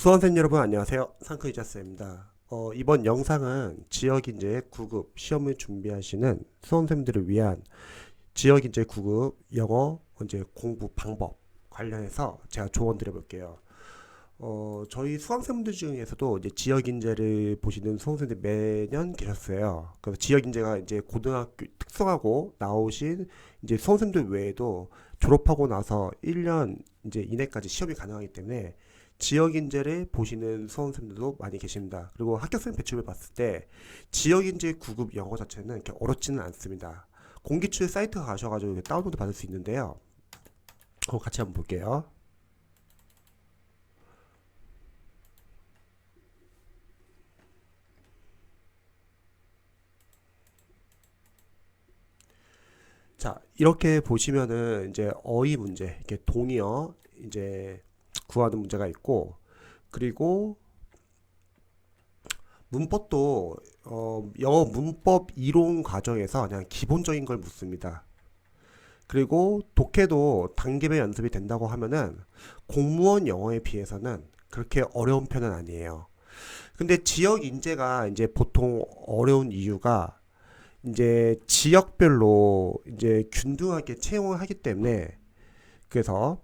수험생 여러분 안녕하세요. 상크이자스입니다. 이번 영상은 지역인재 9급 시험을 준비하시는 수험생들을 위한 지역인재 9급 영어 이제 공부 방법 관련해서 제가 조언 드려볼게요. 저희 수강생분들 중에서도 이제 지역인재를 보시는 수험생들이 매년 계셨어요. 그래서 지역인재가 이제 고등학교 특성화고 나오신 이제 수험생들 외에도 졸업하고 나서 1년 이제 이내까지 시험이 가능하기 때문에 지역인재를 보시는 수험생들도 많이 계십니다. 그리고 합격생 배출을 봤을 때 지역인재 9급 영어 자체는 이렇게 어렵지는 않습니다. 공기출 사이트 가셔가지고 다운로드 받을 수 있는데요. 같이 한번 볼게요. 자, 이렇게 보시면은 이제 어휘 문제, 이렇게 동의어 이제 구하는 문제가 있고, 그리고 문법도 영어 문법 이론 과정에서 그냥 기본적인 걸 묻습니다. 그리고 독해도 단계별 연습이 된다고 하면은 공무원 영어에 비해서는 그렇게 어려운 편은 아니에요. 근데 지역 인재가 이제 보통 어려운 이유가 이제 지역별로 이제 균등하게 채용을 하기 때문에 그래서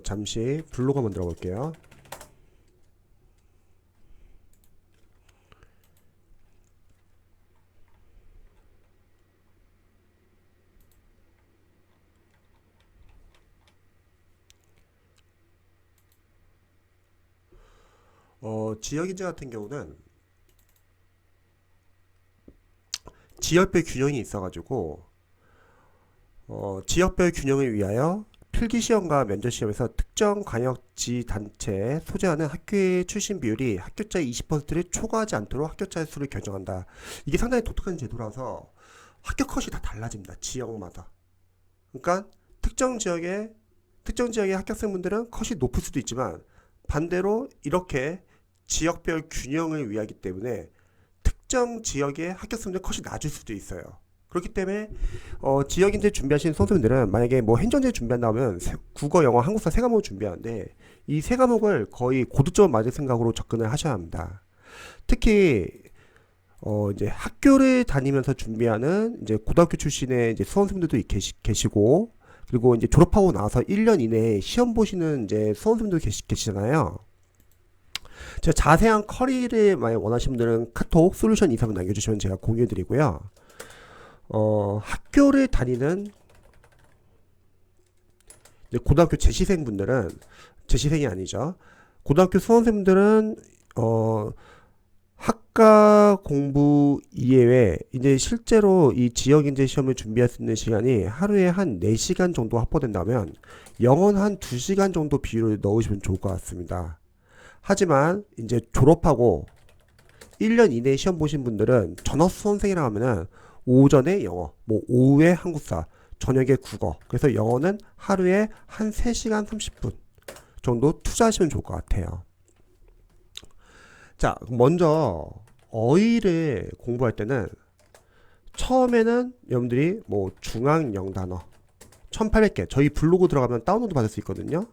잠시 블로그 만들어 볼게요. 지역인재 같은 경우는 지역별 균형이 있어가지고 지역별 균형을 위하여 필기시험과 면접시험에서 특정 광역지 단체에 소재하는 학교의 출신 비율이 합격자의 20%를 초과하지 않도록 학교자의 수를 결정한다. 이게 상당히 독특한 제도라서 합격 컷이 다 달라집니다. 지역마다. 그러니까 특정 지역의 합격생분들은 컷이 높을 수도 있지만 반대로 이렇게 지역별 균형을 위하기 때문에 특정 지역의 합격생분들 컷이 낮을 수도 있어요. 그렇기 때문에 지역인재 준비하시는 선생님들은 만약에 뭐 행정제 준비한다면 국어, 영어, 한국사 세 과목을 준비하는데 이 세 과목을 거의 고득점 맞을 생각으로 접근을 하셔야 합니다. 특히 이제 학교를 다니면서 준비하는 이제 고등학교 출신의 이제 수험생들도 계시고 그리고 이제 졸업하고 나서 1년 이내에 시험 보시는 이제 수험생들도 계시잖아요. 제가 자세한 커리를 많이 원하시는 분들은 카톡 솔루션 이상을 남겨주시면 제가 공유해드리고요. 학교를 다니는 이제 고등학교 재시생분들은 재시생이 아니죠. 고등학교 수험생분들은 학과 공부 이외에 이제 실제로 이 지역인재 시험을 준비할 수 있는 시간이 하루에 한 4시간 정도 확보된다면 영어는 한 2시간 정도 비율을 넣으시면 좋을 것 같습니다. 하지만 이제 졸업하고 1년 이내에 시험 보신 분들은 전업 수험생이라 하면은 오전에 영어, 뭐 오후에 한국사, 저녁에 국어. 그래서 영어는 하루에 한 3시간 30분 정도 투자하시면 좋을 것 같아요. 자, 먼저 어휘를 공부할 때는 처음에는 여러분들이 뭐 중앙 영단어 1800개 저희 블로그 들어가면 다운로드 받을 수 있거든요.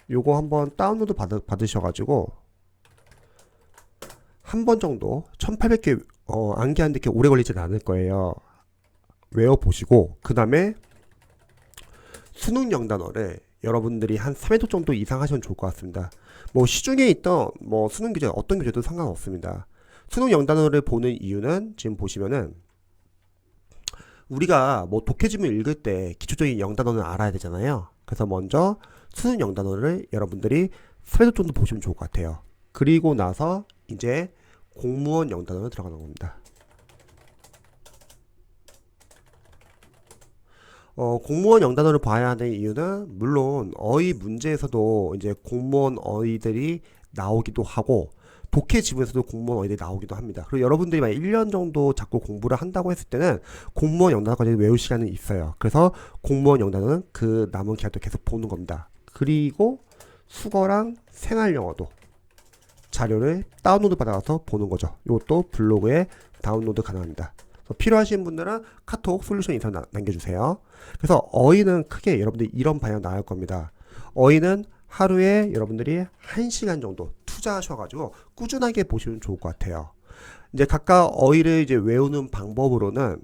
요거 한번 다운로드 받으셔가지고 한 번 정도 1800개 암기하는데 이렇게 오래 걸리진 않을 거예요. 외워보시고 그 다음에 수능 영단어를 여러분들이 한 3회독 정도 이상 하시면 좋을 것 같습니다. 뭐 시중에 있던 뭐 수능 교재 어떤 교재도 상관없습니다. 수능 영단어를 보는 이유는 지금 보시면은 우리가 뭐 독해지문 읽을 때 기초적인 영단어는 알아야 되잖아요. 그래서 먼저 수능 영단어를 여러분들이 3회독 정도 보시면 좋을 것 같아요. 그리고 나서 이제 공무원 영단어로 들어가는 겁니다. 공무원 영단어를 봐야 하는 이유는 물론 어휘 문제에서도 이제 공무원 어휘들이 나오기도 하고 독해 지문에서도 공무원 어휘들이 나오기도 합니다. 그리고 여러분들이 만약 1년 정도 자꾸 공부를 한다고 했을 때는 공무원 영단어까지 외울 시간은 있어요. 그래서 공무원 영단어는 그 남은 기간 도 계속 보는 겁니다. 그리고 수거랑 생활 영어도 자료를 다운로드 받아서 보는 거죠. 이것도 블로그에 다운로드 가능합니다. 그래서 필요하신 분들은 카톡 솔루션 인사 남겨주세요. 그래서 어휘는 크게 여러분들이 이런 방향 나갈 겁니다. 어휘는 하루에 여러분들이 1시간 정도 투자하셔가지고 꾸준하게 보시면 좋을 것 같아요. 이제 각각 어휘를 이제 외우는 방법으로는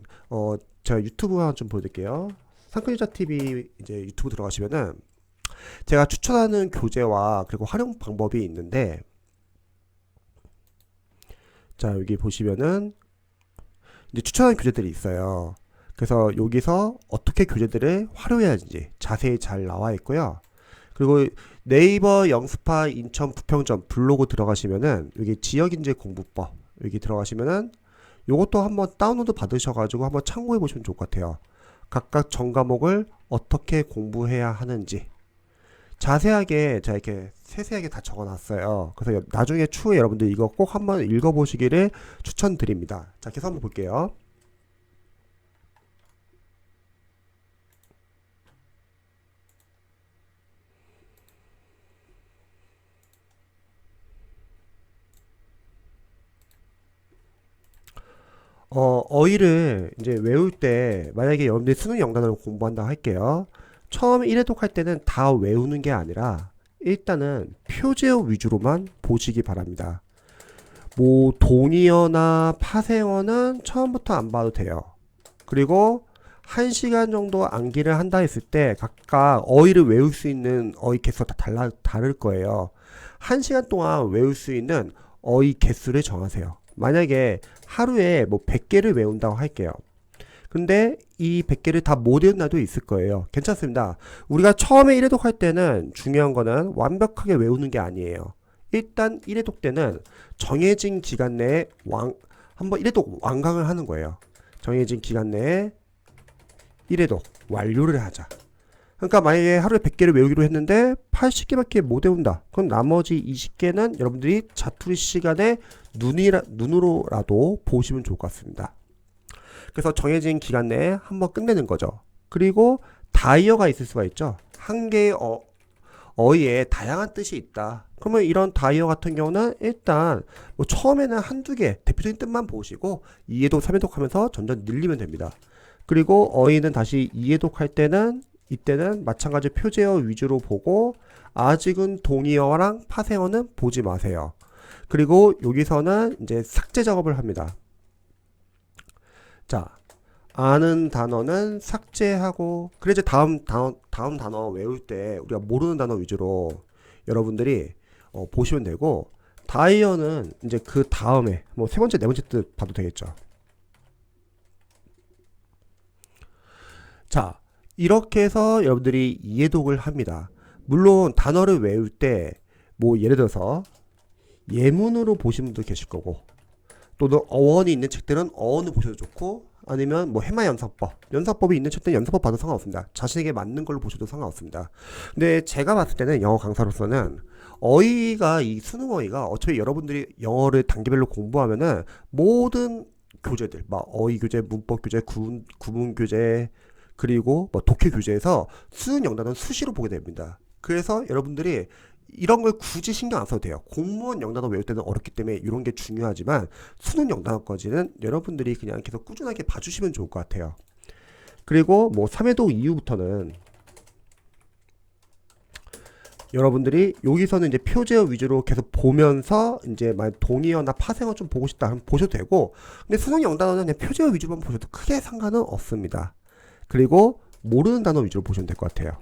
제가 유튜브 하나 좀 보여드릴게요. 상크유자 TV 이제 유튜브 들어가시면은 제가 추천하는 교재와 그리고 활용 방법이 있는데, 자 여기 보시면은 이제 추천하는 교재들이 있어요. 그래서 여기서 어떻게 교재들을 활용해야 하는지 자세히 잘 나와 있고요. 그리고 네이버 영스파 인천 부평점 블로그 들어가시면은 여기 지역인재 공부법 여기 들어가시면은 요것도 한번 다운로드 받으셔가지고 한번 참고해 보시면 좋을 것 같아요. 각각 전 과목을 어떻게 공부해야 하는지 자세하게 제가 이렇게 세세하게 다 적어놨어요. 그래서 나중에 추후에 여러분들 이거 꼭 한번 읽어보시기를 추천드립니다. 자, 계속 한번 볼게요. 어휘를 이제 외울 때 만약에 여러분들이 수능 영단어를 공부한다 할게요. 처음 1회독 할 때는 다 외우는 게 아니라 일단은 표제어 위주로만 보시기 바랍니다. 뭐 동의어나 파생어는 처음부터 안 봐도 돼요. 그리고 1시간 정도 암기를 한다 했을 때 각각 어휘를 외울 수 있는 어휘 개수가 다 다를 거예요. 1시간 동안 외울 수 있는 어휘 개수를 정하세요. 만약에 하루에 뭐 100개를 외운다고 할게요. 근데 이 100개를 다 못 외운 날도 있을 거예요. 괜찮습니다. 우리가 처음에 1회독 할 때는 중요한 거는 완벽하게 외우는 게 아니에요. 일단 1회독 때는 정해진 기간 내에 한번 1회독 완강을 하는 거예요. 정해진 기간 내에 1회독 완료를 하자. 그러니까 만약에 하루에 100개를 외우기로 했는데 80개밖에 못 외운다. 그럼 나머지 20개는 여러분들이 자투리 시간에 눈으로라도 보시면 좋을 것 같습니다. 그래서 정해진 기간 내에 한번 끝내는 거죠. 그리고 다이어가 있을 수가 있죠. 한 개의 어휘에 다양한 뜻이 있다. 그러면 이런 다이어 같은 경우는 일단 뭐 처음에는 한두 개 대표적인 뜻만 보시고 2회독, 3회독 하면서 점점 늘리면 됩니다. 그리고 어휘는 다시 2회독 할 때는 이때는 마찬가지 표제어 위주로 보고 아직은 동의어랑 파생어는 보지 마세요. 그리고 여기서는 이제 삭제 작업을 합니다. 자, 아는 단어는 삭제하고, 그래 이제 다음 단어 외울 때 우리가 모르는 단어 위주로 여러분들이 보시면 되고, 다이어는 이제 그 다음에 뭐 세 번째, 네 번째 뜻 봐도 되겠죠. 자, 이렇게 해서 여러분들이 이해독을 합니다. 물론 단어를 외울 때 뭐 예를 들어서 예문으로 보신 분도 계실 거고, 또는 어원이 있는 책들은 어원을 보셔도 좋고, 아니면 뭐 해마 연사법이 있는 책들은 연사법 봐도 상관없습니다. 자신에게 맞는 걸로 보셔도 상관없습니다. 근데 제가 봤을 때는 영어 강사로서는 어휘가 이 수능 어휘가 어차피 여러분들이 영어를 단계별로 공부하면은 모든 교재들 막 어휘 교재, 문법 교재, 구문 교재 그리고 뭐 독해 교재에서 수능 영단어는 수시로 보게 됩니다. 그래서 여러분들이 이런 걸 굳이 신경 안 써도 돼요. 공무원 영단어 외울 때는 어렵기 때문에 이런 게 중요하지만 수능 영단어까지는 여러분들이 그냥 계속 꾸준하게 봐주시면 좋을 것 같아요. 그리고 뭐 3회독 이후부터는 여러분들이 여기서는 이제 표제어 위주로 계속 보면서 이제 만약 동의어나 파생어 좀 보고 싶다 하면 보셔도 되고, 근데 수능 영단어는 그냥 표제어 위주로만 보셔도 크게 상관은 없습니다. 그리고 모르는 단어 위주로 보시면 될 것 같아요.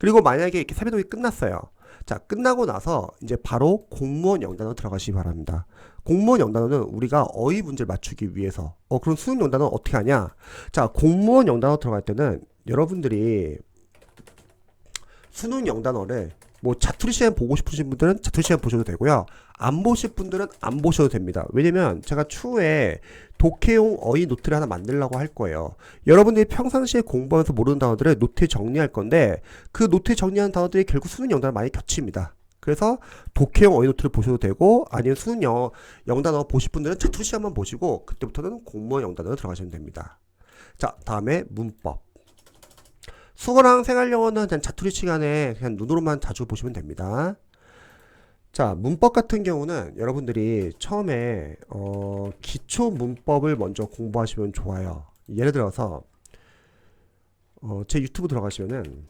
그리고 만약에 이렇게 3회독이 끝났어요. 자, 끝나고 나서 이제 바로 공무원 영단어 들어가시기 바랍니다. 공무원 영단어는 우리가 어휘 문제를 맞추기 위해서 그럼 수능 영단어 어떻게 하냐? 자, 공무원 영단어 들어갈 때는 여러분들이 수능 영단어를 뭐 자투리 시간 보고 싶으신 분들은 자투리 시간 보셔도 되고요. 안 보실 분들은 안 보셔도 됩니다. 왜냐면 제가 추후에 독해용 어휘 노트를 하나 만들려고 할 거예요. 여러분들이 평상시에 공부하면서 모르는 단어들을 노트에 정리할 건데 그 노트에 정리하는 단어들이 결국 수능 영단어 많이 겹칩니다. 그래서 독해용 어휘 노트를 보셔도 되고, 아니면 수능 영단어 보실 분들은 자투리 시간만 보시고 그때부터는 공무원 영단어로 들어가시면 됩니다. 자, 다음에 문법. 수어랑 생활영어는 그냥 자투리 시간에 그냥 눈으로만 자주 보시면 됩니다. 자, 문법 같은 경우는 여러분들이 처음에 기초 문법을 먼저 공부하시면 좋아요. 예를 들어서 제 유튜브 들어가시면은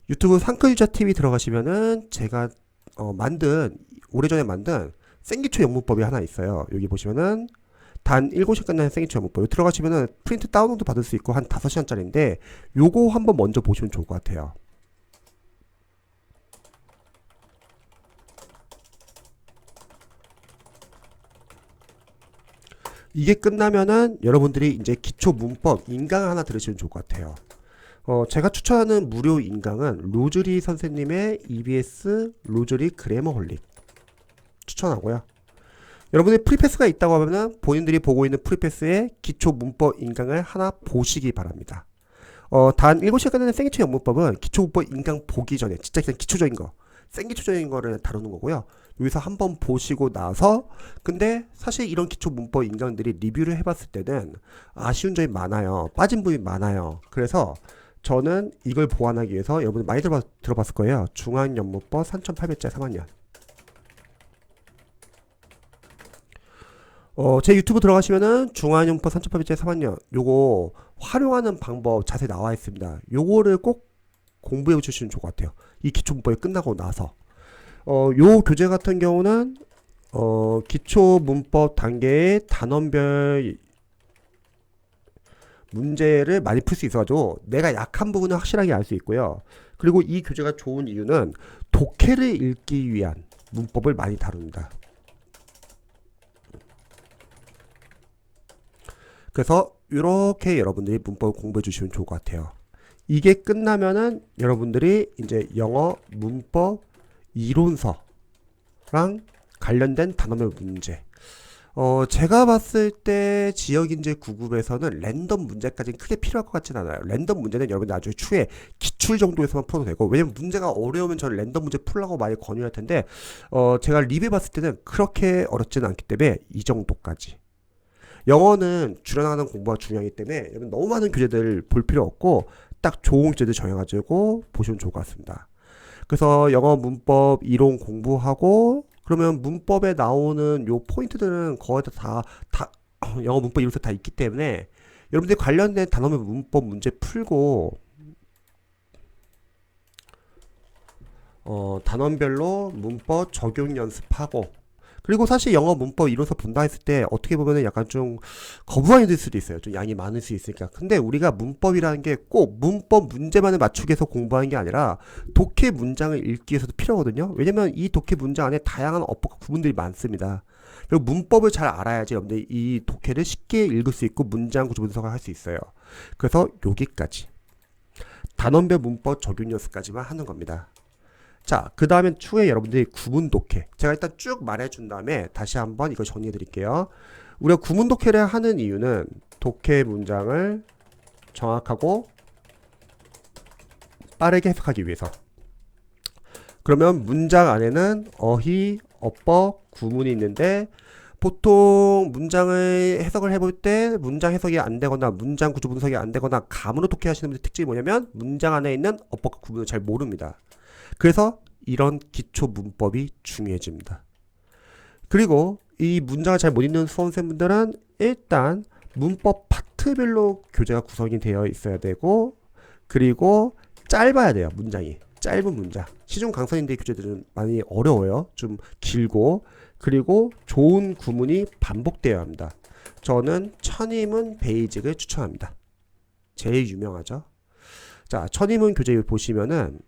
유튜브 상크유저 TV 들어가시면은 제가 오래전에 만든 생기초 영문법이 하나 있어요. 여기 보시면은 단 7시간 끝나는 생기초 영문법. 여기 들어가시면은 프린트 다운로드 받을 수 있고 한 5시간짜리인데 요거 한번 먼저 보시면 좋을 것 같아요. 이게 끝나면은 여러분들이 이제 기초 문법 인강 하나 들으시면 좋을 것 같아요. 제가 추천하는 무료 인강은 로즈리 선생님의 EBS 로즈리 그래머홀릭 추천하고요. 여러분의 프리패스가 있다고 하면은 본인들이 보고 있는 프리패스의 기초 문법 인강을 하나 보시기 바랍니다. 단 7시간의 생기초 영문법은 기초 문법 인강 보기 전에 진짜 그냥 기초적인 거, 생기초적인 거를 다루는 거고요. 여기서 한번 보시고 나서 근데 사실 이런 기초 문법 인강들이 리뷰를 해봤을 때는 아쉬운 점이 많아요. 빠진 부분이 많아요. 그래서 저는 이걸 보완하기 위해서 여러분 많이 들어봤을 거예요. 중앙연문법 3800자 3학년. 제 유튜브 들어가시면은 중앙연문법 3800자 3학년 요거 활용하는 방법 자세히 나와 있습니다. 요거를 꼭 공부해 주시면 좋을 것 같아요. 이 기초 문법이 끝나고 나서 요 교재 같은 경우는 기초 문법 단계의 단원별 문제를 많이 풀 수 있어가지고 내가 약한 부분은 확실하게 알 수 있고요. 그리고 이 교재가 좋은 이유는 독해를 읽기 위한 문법을 많이 다룹니다. 그래서 이렇게 여러분들이 문법을 공부해 주시면 좋을 것 같아요. 이게 끝나면은 여러분들이 이제 영어 문법 이론서랑 관련된 단어별 문제. 제가 봤을 때 지역인재 9급에서는 랜덤 문제까지는 크게 필요할 것 같진 않아요. 랜덤 문제는 여러분 나중에 추후에 기출 정도에서만 풀어도 되고, 왜냐면 문제가 어려우면 저는 랜덤 문제 풀라고 많이 권유할 텐데, 제가 리뷰해 봤을 때는 그렇게 어렵지는 않기 때문에 이 정도까지. 영어는 줄여나가는 공부가 중요하기 때문에 여러분 너무 많은 교재들 볼 필요 없고 딱 좋은 교재들 정해가지고 보시면 좋을 것 같습니다. 그래서 영어 문법 이론 공부하고 그러면 문법에 나오는 요 포인트들은 거의 다 영어 문법 이론서 다 있기 때문에 여러분들이 관련된 단어별 문법 문제 풀고 단원별로 문법 적용 연습하고 그리고 사실 영어 문법 이론서 본다 했을 때 어떻게 보면은 약간 좀 거부감이 들 수도 있어요. 좀 양이 많을 수 있으니까. 근데 우리가 문법이라는 게 꼭 문법 문제만을 맞추기 위해서 공부하는 게 아니라 독해 문장을 읽기 위해서도 필요하거든요. 왜냐면 이 독해 문장 안에 다양한 어법과 구문들이 많습니다. 그리고 문법을 잘 알아야지 여러분들이 이 독해를 쉽게 읽을 수 있고 문장 구조 분석을 할 수 있어요. 그래서 여기까지 단원별 문법 적용 연습까지만 하는 겁니다. 자, 그 다음에 추후에 여러분들이 구문 독해. 제가 일단 쭉 말해준 다음에 다시 한번 이걸 정리해 드릴게요. 우리가 구문 독해를 하는 이유는 독해 문장을 정확하고 빠르게 해석하기 위해서. 그러면 문장 안에는 어휘, 어법, 구문이 있는데 보통 문장을 해석을 해볼 때 문장 해석이 안 되거나 문장 구조 분석이 안 되거나 감으로 독해하시는 분들 특징이 뭐냐면 문장 안에 있는 어법과 구문을 잘 모릅니다. 그래서 이런 기초 문법이 중요해집니다. 그리고 이 문장을 잘 못 읽는 수험생분들은 일단 문법 파트별로 교재가 구성이 되어 있어야 되고 그리고 짧아야 돼요. 문장이. 짧은 문장. 시중 강선인데 교재들은 많이 어려워요. 좀 길고 그리고 좋은 구문이 반복되어야 합니다. 저는 천인문 베이직을 추천합니다. 제일 유명하죠. 자, 천인문 교재 보시면은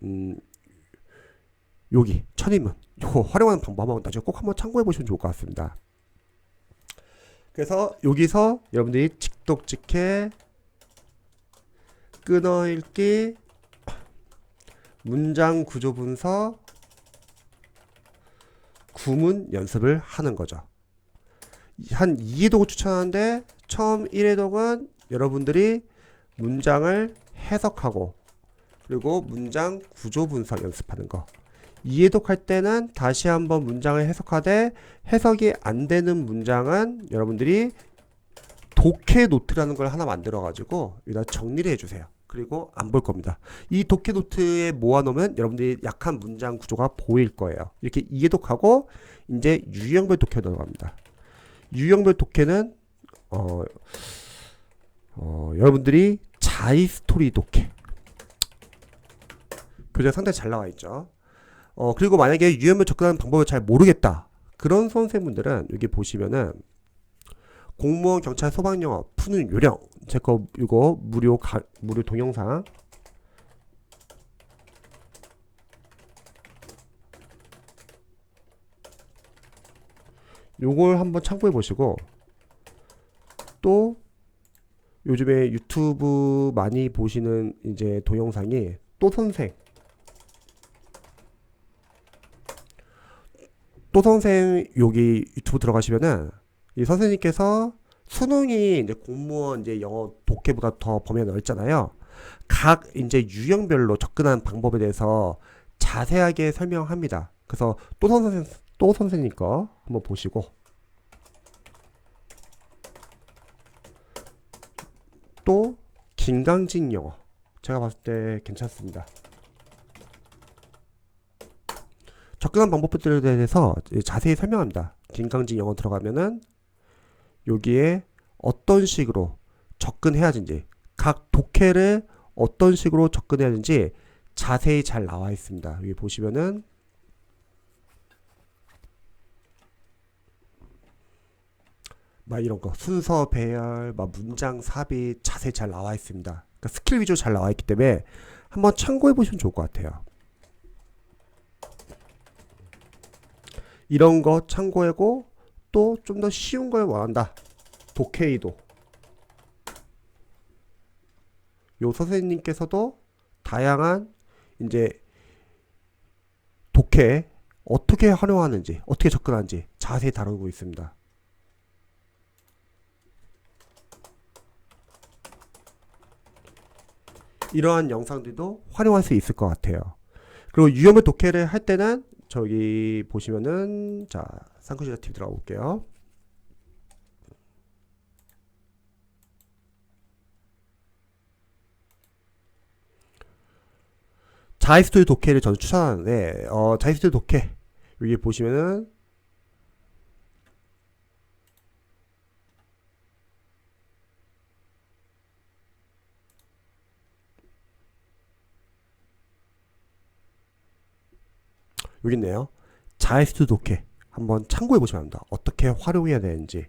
여기 천인문 이거 활용하는 방법 한번 나중에 꼭 한번 참고해 보시면 좋을 것 같습니다. 그래서 여기서 여러분들이 직독직해 끊어읽기 문장 구조 분석 구문 연습을 하는 거죠. 한 2회독을 추천하는데 처음 1회독은 여러분들이 문장을 해석하고 그리고 문장 구조 분석 연습하는 거. 2회독 할 때는 다시 한번 문장을 해석하되 해석이 안 되는 문장은 여러분들이 독해 노트라는 걸 하나 만들어 가지고 여기다 정리를 해주세요. 그리고 안 볼 겁니다. 이 독해 노트에 모아놓으면 여러분들이 약한 문장 구조가 보일 거예요. 이렇게 이해독하고 이제 유형별 독해 들어갑니다. 유형별 독해는 여러분들이 자의 스토리 독해 교재가 상당히 잘 나와 있죠. 그리고 만약에 유형별 접근하는 방법을 잘 모르겠다 그런 수험생분들은 여기 보시면은 공무원, 경찰, 소방영어 푸는 요령 제 거 이거 무료 동영상 요걸 한번 참고해 보시고 또 요즘에 유튜브 많이 보시는 이제 동영상이 또 선생 여기 유튜브 들어가시면은 이 선생님께서 수능이 이제 공무원 이제 영어 독해보다 더 범위가 넓잖아요. 각 이제 유형별로 접근하는 방법에 대해서 자세하게 설명합니다. 그래서 또 선생님 거 한번 보시고 또 김강진 영어 제가 봤을 때 괜찮습니다. 접근한 방법들에 대해서 자세히 설명합니다. 김강진 영어 들어가면은 여기에 어떤 식으로 접근해야 하는지 각 독해를 어떤 식으로 접근해야 하는지 자세히 잘 나와 있습니다. 여기 보시면은 막 이런 거 순서 배열, 막 문장 삽입 자세히 잘 나와 있습니다. 그러니까 스킬 위주로 잘 나와 있기 때문에 한번 참고해 보시면 좋을 것 같아요. 이런 거 참고하고 또 좀 더 쉬운 걸 원한다. 독해이도 요 선생님께서도 다양한 이제 독해 어떻게 활용하는지 어떻게 접근하는지 자세히 다루고 있습니다. 이러한 영상들도 활용할 수 있을 것 같아요. 그리고 유형별 독해를 할 때는 저기 보시면은 자 상크시자 TV 들어가 볼게요. 자이스토리 독해를 저는 추천하는데 자이스토리 독해 여기 보시면은 여기 있네요. 자이스토리 독해 한번 참고해 보시면 합니다. 어떻게 활용해야 되는지.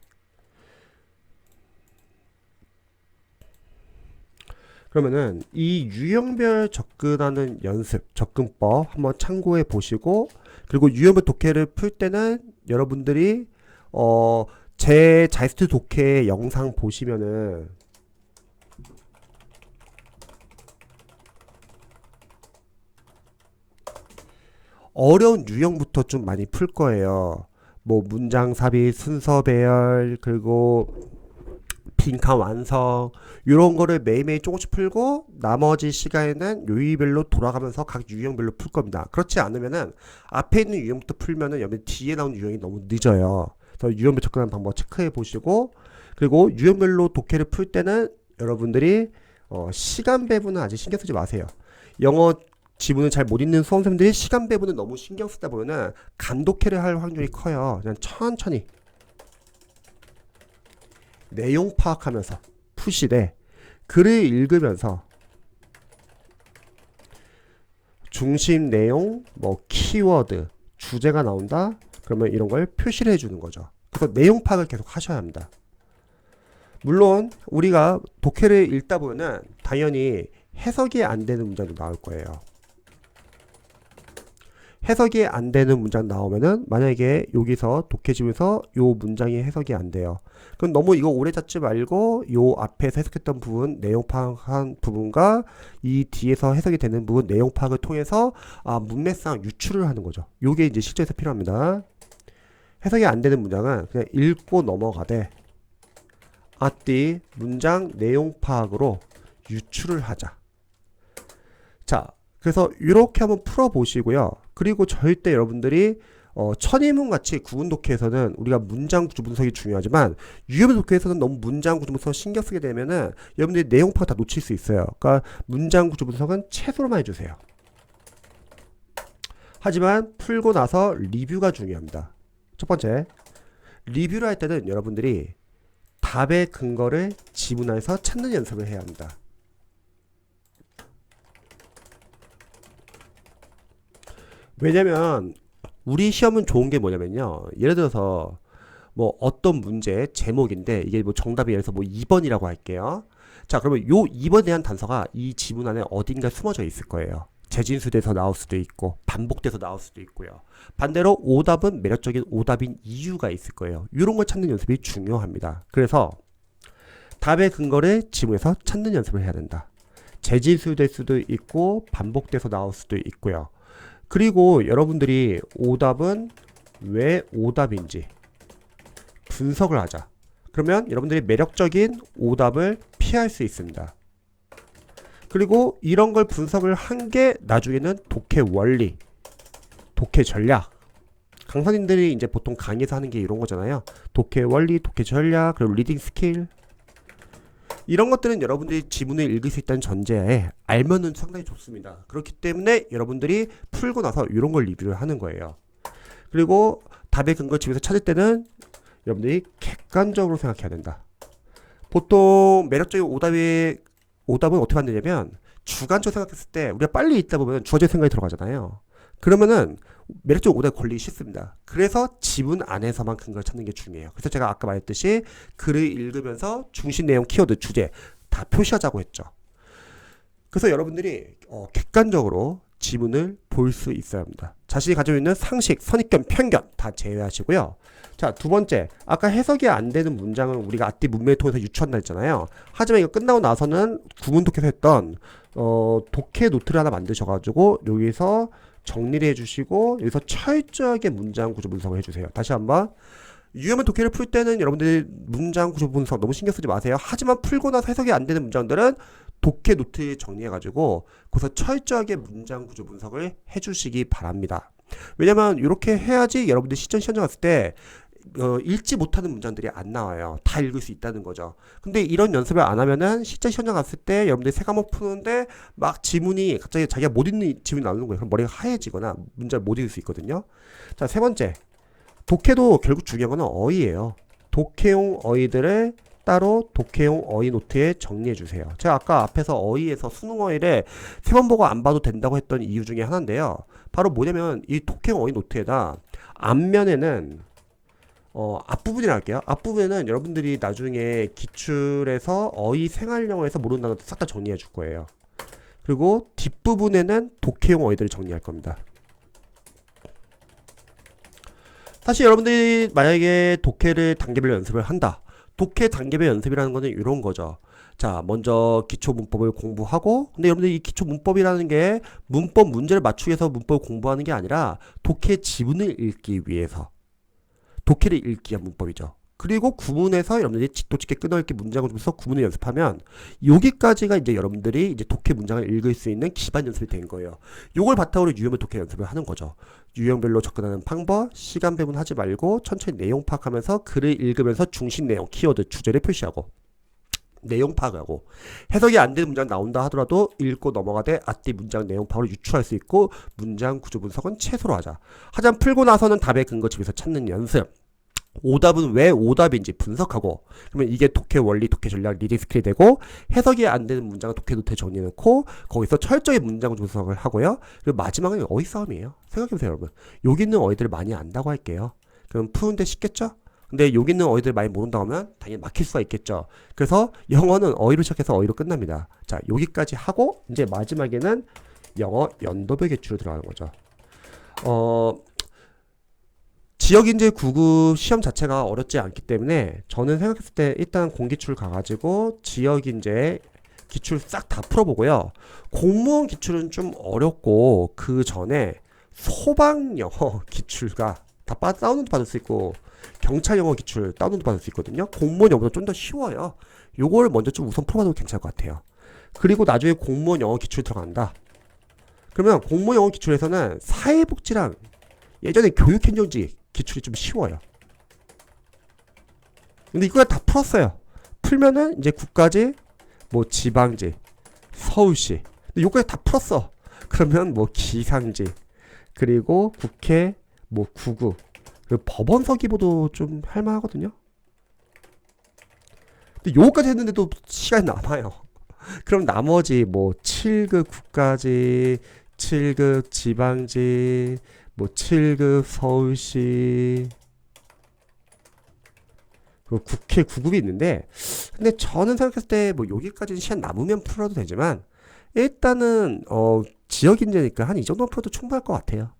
그러면은 이 유형별 접근하는 연습, 접근법 한번 참고해 보시고 그리고 유형별 독해를 풀 때는 여러분들이 제 자이스토리 독해 영상 보시면은 어려운 유형부터 좀 많이 풀 거예요. 뭐 문장 삽입, 순서 배열, 그리고 빈칸 완성 이런 거를 매일매일 조금씩 풀고 나머지 시간에는 요일별로 돌아가면서 각 유형별로 풀 겁니다. 그렇지 않으면은 앞에 있는 유형부터 풀면은 여기 뒤에 나온 유형이 너무 늦어요. 그래서 유형별 접근하는 방법 체크해 보시고 그리고 유형별로 독해를 풀 때는 여러분들이 시간 배분은 아직 신경 쓰지 마세요. 영어 지문을 잘 못 읽는 수험생들이 시간 배분을 너무 신경 쓰다 보면은 간독해를 할 확률이 커요. 그냥 천천히 내용 파악하면서 푸시되 글을 읽으면서 중심 내용, 뭐 키워드, 주제가 나온다. 그러면 이런 걸 표시를 해주는 거죠. 그래서 내용 파악을 계속 하셔야 합니다. 물론 우리가 독해를 읽다 보면은 당연히 해석이 안 되는 문장도 나올 거예요. 해석이 안 되는 문장 나오면은 만약에 여기서 독해집에서 요 문장이 해석이 안 돼요. 그럼 너무 이거 오래 잡지 말고 요 앞에서 해석했던 부분 내용 파악한 부분과 이 뒤에서 해석이 되는 부분 내용 파악을 통해서 문맥상 유추를 하는 거죠. 요게 이제 실제에서 필요합니다. 해석이 안 되는 문장은 그냥 읽고 넘어가되 앞뒤 문장 내용 파악으로 유추를 하자. 자, 그래서 이렇게 한번 풀어 보시고요. 그리고 절대 여러분들이 천인문 같이 구문 독해에서는 우리가 문장 구조 분석이 중요하지만 유형 독해에서는 너무 문장 구조 분석 신경 쓰게 되면은 여러분들이 내용 파악 다 놓칠 수 있어요. 그러니까 문장 구조 분석은 최소로만 해주세요. 하지만 풀고 나서 리뷰가 중요합니다. 첫 번째, 리뷰를 할 때는 여러분들이 답의 근거를 지문에서 찾는 연습을 해야 합니다. 왜냐면 우리 시험은 좋은 게 뭐냐면요. 예를 들어서 뭐 어떤 문제 제목인데 이게 뭐 정답이 예를 들어서 뭐 2번이라고 할게요. 자, 그러면 요 2번에 대한 단서가 이 지문 안에 어딘가 숨어져 있을 거예요. 재진수돼서 나올 수도 있고 반복돼서 나올 수도 있고요. 반대로 오답은 매력적인 오답인 이유가 있을 거예요. 이런 걸 찾는 연습이 중요합니다. 그래서 답의 근거를 지문에서 찾는 연습을 해야 된다. 재진수될 수도 있고 반복돼서 나올 수도 있고요. 그리고 여러분들이 오답은 왜 오답인지 분석을 하자. 그러면 여러분들이 매력적인 오답을 피할 수 있습니다. 그리고 이런 걸 분석을 한 게 나중에는 독해 원리, 독해 전략. 강사님들이 이제 보통 강의에서 하는 게 이런 거잖아요. 독해 원리, 독해 전략, 그리고 리딩 스킬. 이런 것들은 여러분들이 지문을 읽을 수 있다는 전제에 알면은 상당히 좋습니다. 그렇기 때문에 여러분들이 풀고 나서 이런 걸 리뷰를 하는 거예요. 그리고 답의 근거 집에서 찾을 때는 여러분들이 객관적으로 생각해야 된다. 보통 매력적인 오답은 어떻게 만드냐면 주관적으로 생각했을 때 우리가 빨리 읽다 보면 주어질 생각이 들어가잖아요. 그러면은 매력적인 오답이 걸리기 쉽습니다. 그래서 지문 안에서만 근거를 찾는 게 중요해요. 그래서 제가 아까 말했듯이 글을 읽으면서 중심 내용, 키워드, 주제 다 표시하자고 했죠. 그래서 여러분들이 객관적으로 지문을 볼 수 있어야 합니다. 자신이 가지고 있는 상식, 선입견, 편견 다 제외하시고요. 자, 두 번째, 아까 해석이 안 되는 문장은 우리가 앞뒤 문맥을 통해서 유추한다 했잖아요. 하지만 이거 끝나고 나서는 구문 독해에서 했던 독해 노트를 하나 만드셔가지고 여기서 정리를 해주시고 여기서 철저하게 문장 구조 분석을 해주세요. 다시 한번, 유형의 독해를 풀 때는 여러분들이 문장 구조 분석 너무 신경 쓰지 마세요. 하지만 풀고 나서 해석이 안 되는 문장들은 독해 노트에 정리해가지고 거기서 철저하게 문장 구조 분석을 해주시기 바랍니다. 왜냐면 이렇게 해야지 여러분들 시험 갔을 때 읽지 못하는 문장들이 안 나와요. 다 읽을 수 있다는 거죠. 근데 이런 연습을 안 하면은 실제 시험 갔을 때 여러분들이 세 과목 푸는데 막 지문이 갑자기 자기가 못 읽는 지문이 나오는 거예요. 그럼 머리가 하얘지거나 문장을 못 읽을 수 있거든요. 자, 세 번째, 독해도 결국 중요한 건 어휘예요. 독해용 어휘들을 따로 독해용 어휘 노트에 정리해 주세요. 제가 아까 앞에서 어휘에서 수능 어휘를 세 번 보고 안 봐도 된다고 했던 이유 중에 하나인데요. 바로 뭐냐면 이 독해용 어휘 노트에다 앞면에는 앞부분이라 할게요. 앞부분에는 여러분들이 나중에 기출에서 어휘 생활용어에서 모르는 단어들 싹 다 정리해 줄 거예요. 그리고 뒷부분에는 독해용 어휘들을 정리할 겁니다. 사실 여러분들이 만약에 독해를 단계별로 연습을 한다. 독해 단계별 연습이라는 거는 이런 거죠. 자, 먼저 기초 문법을 공부하고, 근데 여러분들 이 기초 문법이라는 게 문법 문제를 맞추기 위해서 문법을 공부하는 게 아니라 독해 지문을 읽기 위해서 독해를 읽기 위한 문법이죠. 그리고 구문에서 여러분들이 직도직게 끊어읽기 문장을 주면서 구문을 연습하면 여기까지가 이제 여러분들이 이제 독해 문장을 읽을 수 있는 기반 연습이 된 거예요. 요걸 바탕으로 유형별 독해 연습을 하는 거죠. 유형별로 접근하는 방법, 시간 배분하지 말고 천천히 내용 파악하면서 글을 읽으면서 중심 내용, 키워드, 주제를 표시하고 내용 파악하고, 해석이 안 되는 문장 나온다 하더라도 읽고 넘어가되 앞뒤 문장 내용 파악으로 유추할 수 있고 문장 구조 분석은 최소로 하자. 하지만 풀고 나서는 답의 근거 집에서 찾는 연습. 오답은 왜 오답인지 분석하고, 그러면 이게 독해 원리, 독해 전략, 리딩 스킬이 되고, 해석이 안 되는 문장은 독해 노트에 정리해놓고 거기서 철저히 문장 분석을 하고요. 그리고 마지막은 어휘 싸움이에요. 생각해보세요, 여러분. 여기 있는 어휘들을 많이 안다고 할게요. 그럼 푸는데 쉽겠죠? 근데 여기 있는 어휘들 많이 모른다고 하면 당연히 막힐 수가 있겠죠. 그래서 영어는 어휘로 시작해서 어휘로 끝납니다. 자, 여기까지 하고 이제 마지막에는 영어 연도별 개출로 들어가는 거죠. 지역인재 9급 시험 자체가 어렵지 않기 때문에 저는 생각했을 때 일단 공기출 가가지고 지역인재 기출 싹 다 풀어보고요. 공무원 기출은 좀 어렵고 그 전에 소방영어 기출가 다 다운로드 받을 수 있고 경찰 영어 기출 다운로드 받을 수 있거든요. 공무원 영어보다 좀 더 쉬워요. 요걸 먼저 좀 우선 풀어봐도 괜찮을 것 같아요. 그리고 나중에 공무원 영어 기출 들어간다. 그러면 공무원 영어 기출에서는 사회복지랑 예전에 교육행정지 기출이 좀 쉬워요. 근데 이거 다 풀었어요. 풀면은 이제 국가지, 뭐 지방지, 서울시. 근데 요거까지 다 풀었어. 그러면 뭐 기상지, 그리고 국회, 뭐 구급, 그리고 법원 서기보도 좀 할만하거든요. 근데 요거까지 했는데도 시간이 남아요. 그럼 나머지 뭐 7급 국가지, 7급 지방지, 뭐 7급 서울시, 그리고 국회 구급이 있는데, 근데 저는 생각했을 때 뭐 여기까지는 시간 남으면 풀어도 되지만 일단은 지역 인재니까 한 이 정도 풀어도 충분할 것 같아요.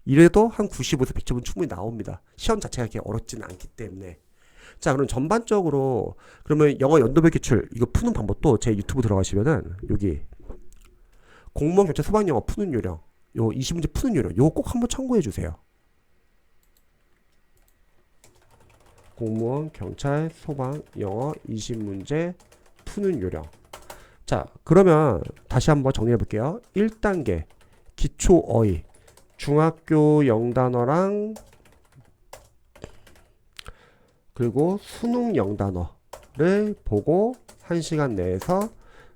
이래도 한 95에서 100점은 충분히 나옵니다. 시험 자체가 그렇게 어렵지는 않기 때문에. 자, 그럼 전반적으로 그러면 영어 연도별 기출 이거 푸는 방법도 제 유튜브 들어가시면은 여기 공무원 경찰 소방 영어 푸는 요령, 요 20문제 푸는 요령, 요거 꼭 한번 참고해 주세요. 공무원 경찰 소방 영어 20문제 푸는 요령. 자, 그러면 다시 한번 정리해 볼게요. 1단계 기초 어휘, 중학교 영단어랑 그리고 수능 영단어를 보고 1시간 내에서,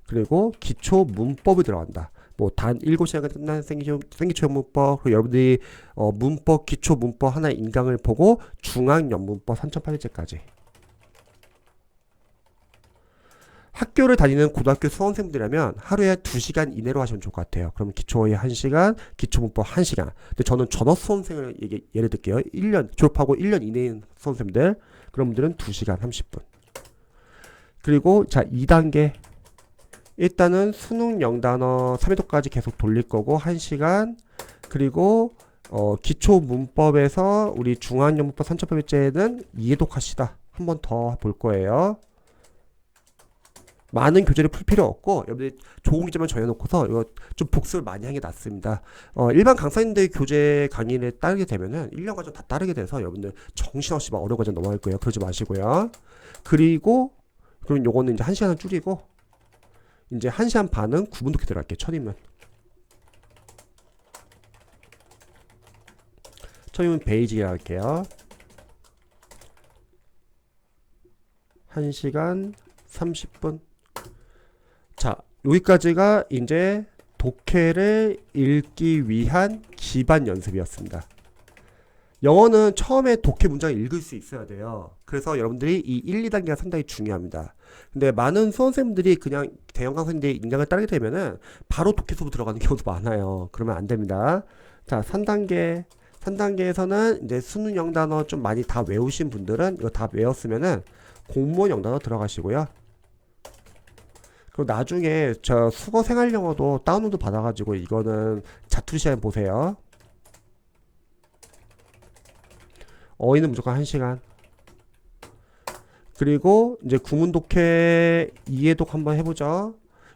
그리고 기초 문법이 들어간다. 뭐 단 7시간 끝난 생기초 문법, 그리고 여러분들이 문법, 기초 문법 하나의 인강을 보고 중앙연문법 3,800제까지. 학교를 다니는 고등학교 수험생들이라면 하루에 2시간 이내로 하시면 좋을 것 같아요. 그러면 기초어휘 1시간, 기초문법 1시간. 근데 저는 전업 수험생을 예를 들게요. 1년, 졸업하고 1년 이내인 수험생들, 그런 분들은 2시간 30분. 그리고 자, 2단계. 일단은 수능 영단어 3회독까지 계속 돌릴 거고 1시간. 그리고 기초 문법에서 우리 중앙연문법 3,800제는 2회독 합시다. 한 번 더 볼 거예요. 많은 교재를 풀 필요 없고 여러분들 좋은 교재만 정해놓고서 이거 좀 복습을 많이 하는 게 낫습니다. 일반 강사님들 교재 강의를 따르게 되면은 1년 과정 다 따르게 돼서 여러분들 정신없이 막 어려운 과정 넘어갈 거예요. 그러지 마시고요. 그리고 그럼 요거는 이제 1시간을 줄이고 이제 1시간 반은 구분독해 들어갈게요. 첫이면 베이직이라 할게요. 1시간 30분. 자, 여기까지가 이제 독해를 읽기 위한 기반 연습이었습니다. 영어는 처음에 독해 문장을 읽을 수 있어야 돼요. 그래서 여러분들이 이 1, 2단계가 상당히 중요합니다. 근데 많은 수험생들이 그냥 대형 강사님들의 인강을 따르게 되면은 바로 독해 수업 들어가는 경우도 많아요. 그러면 안 됩니다. 자, 3단계. 3단계에서는 이제 수능 영단어 좀 많이 다 외우신 분들은 이거 다 외웠으면은 공무원 영단어 들어가시고요. 그리고 나중에 저 수거 생활 영어도 다운로드 받아가지고 이거는 자투리 시간 보세요. 어휘는 무조건 1시간. 그리고 이제 구문 독해 2회독 한번 해보죠.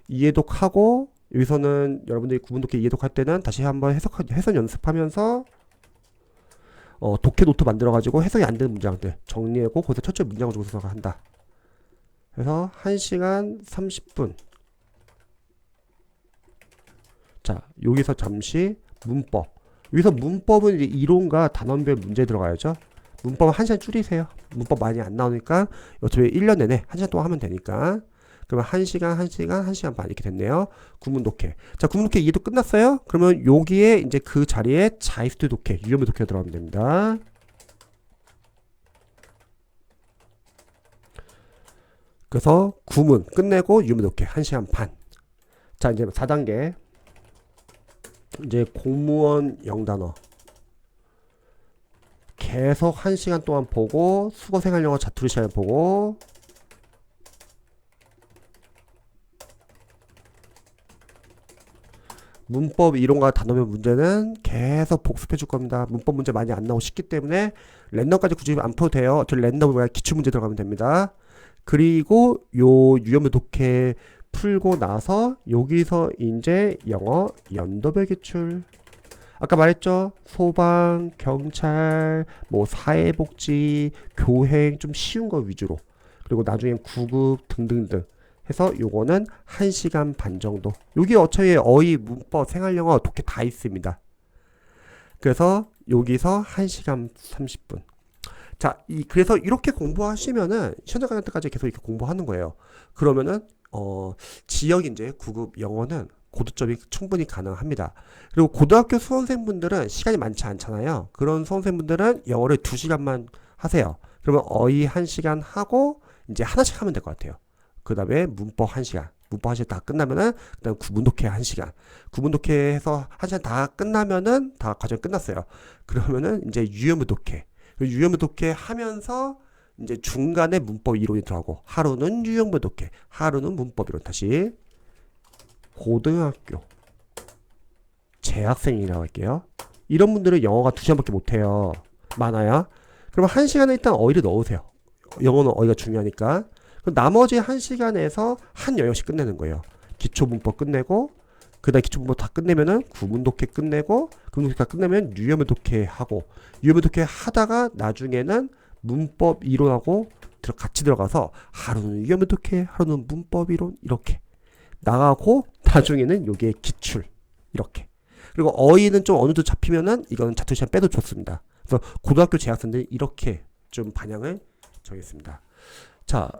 2회독 하고 여기서는 여러분들이 구문 독해 2회독 할 때는 다시 한번 해석 연습하면서 독해 노트 만들어가지고 해석이 안 되는 문장들 정리하고 거기서 첫째 문장을 주고서 한다. 그래서 1시간 30분. 자, 여기서 잠시 문법. 여기서 문법은 이제 이론과 단원별 문제 들어가야죠. 문법은 1시간 줄이세요. 문법 많이 안 나오니까 어차피 1년 내내 1시간 동안 하면 되니까. 그러면 1시간, 1시간, 1시간 반 이렇게 됐네요. 구문 독해. 자, 구문 독해 이해도 끝났어요? 그러면 여기에 이제 그 자리에 자이스트 독해, 유형별 독해가 들어가면 됩니다. 그래서 구문 끝내고 유형별 독해 1시간 반. 자, 이제 4단계. 이제 공무원 영단어. 계속 1시간 동안 보고 수거생활영어 자투리 시간을 보고 문법 이론과 단어별 문제는 계속 복습해 줄 겁니다. 문법 문제 많이 안 나오고 쉽기 때문에 랜덤까지 굳이 안 풀어도 돼요. 저 랜덤 뭐야 기출문제 들어가면 됩니다. 그리고 요 유형별 독해 풀고 나서 여기서 이제 영어 연도별 기출. 아까 말했죠. 소방, 경찰, 뭐 사회복지, 교행 좀 쉬운 거 위주로. 그리고 나중엔 구급 등등등 해서 요거는 1시간 반 정도. 여기 어차피 어휘, 문법, 생활영어, 독해 다 있습니다. 그래서 여기서 1시간 30분. 자, 그래서 이렇게 공부하시면은 시험 가는 때까지 계속 이렇게 공부하는 거예요. 그러면은 지역 이제 9급 영어는 고득점이 충분히 가능합니다. 그리고 고등학교 수험생분들은 시간이 많지 않잖아요. 그런 수험생분들은 영어를 2시간만 하세요. 그러면 어휘 1시간 하고 이제 하나씩 하면 될 것 같아요. 그 다음에 문법 1시간. 문법 1시간 다 끝나면은 그다음 구문 독해 1시간. 구문 독해해서 1시간 다 끝나면은 다 과정 끝났어요. 그러면은 이제 유형문 독해. 유형문 독해 하면서 이제 중간에 문법 이론이 들어가고 하루는 유형문 독해, 하루는 문법 이론. 다시 고등학교 재학생이라고 할게요. 이런 분들은 영어가 2시간밖에 못해요. 많아야. 그럼 1시간에 일단 어휘를 넣으세요. 영어는 어휘가 중요하니까. 그럼 나머지 1시간에서 한 영역씩 끝내는 거예요. 기초문법 끝내고 그 다음에 기초문법 다 끝내면은 구문독해 끝내고 구문독해 다 끝내면 유형문 독해 하고 유형문 독해 하다가 나중에는 문법 이론하고 같이 들어가서 하루는 유형문 독해 하루는 문법 이론 이렇게 나가고 나중에는 요게 기출 이렇게. 그리고 어휘는 좀 어느 정도 잡히면은 이거는 자투 시간 빼도 좋습니다. 그래서 고등학교 재학생들이 이렇게 좀 방향을 정했습니다. 자,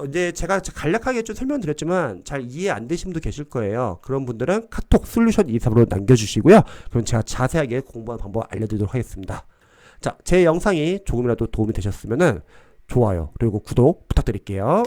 이제 제가 간략하게 좀 설명드렸지만 잘 이해 안 되신 분도 계실 거예요. 그런 분들은 카톡 솔루션 23으로 남겨주시고요. 그럼 제가 자세하게 공부하는 방법 알려드리도록 하겠습니다. 자, 제 영상이 조금이라도 도움이 되셨으면 좋아요 그리고 구독 부탁드릴게요.